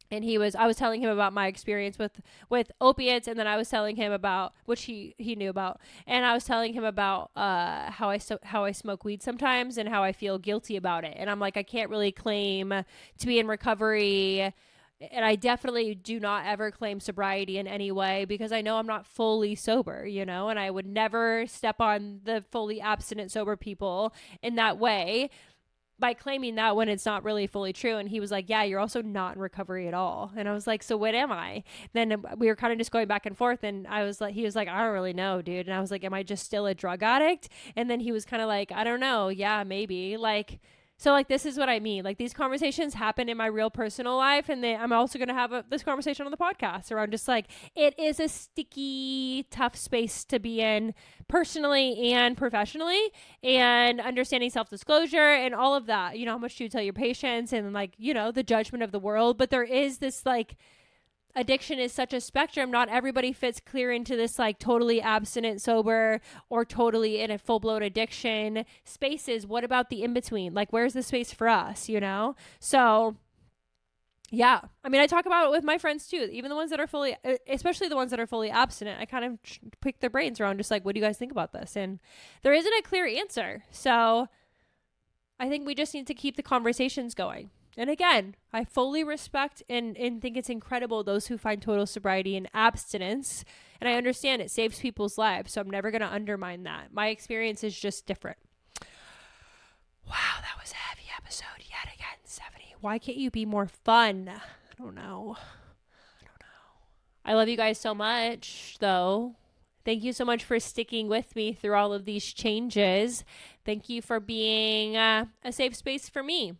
A: And I was telling him about my experience with opiates, and then I was telling him about, which he knew about, and I was telling him about how I smoke weed sometimes and how I feel guilty about it. And I'm like, I can't really claim to be in recovery, and I definitely do not ever claim sobriety in any way, because I know I'm not fully sober, and I would never step on the fully abstinent sober people in that way, by claiming that when it's not really fully true. And he was like, yeah, you're also not in recovery at all. And I was like, so what am I? Then we were kind of just going back and forth, and he was like, I don't really know, dude. And I was like, am I just still a drug addict? And then he was kind of like, I don't know. Yeah, maybe. So this is what I mean. These conversations happen in my real personal life. And I'm also going to have this conversation on the podcast around just it is a sticky, tough space to be in personally and professionally, and understanding self-disclosure and all of that. How much do you tell your patients, and the judgment of the world. But there is this addiction is such a spectrum. Not everybody fits clear into this totally abstinent sober or totally in a full-blown addiction spaces. What about the in-between? Where's the space for us, So yeah, I mean, I talk about it with my friends too, even the ones that are fully, especially the ones that are fully abstinent. I kind of pick their brains around just what do you guys think about this? And there isn't a clear answer. So I think we just need to keep the conversations going. And again, I fully respect and think it's incredible those who find total sobriety and abstinence. And I understand it saves people's lives. So I'm never going to undermine that. My experience is just different. Wow, that was a heavy episode yet again, 70. Why can't you be more fun? I don't know. I love you guys so much, though. Thank you so much for sticking with me through all of these changes. Thank you for being a safe space for me.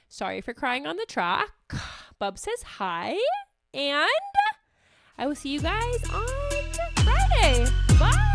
A: Sorry for crying on the track. Bub says hi. And I will see you guys on Friday. Bye.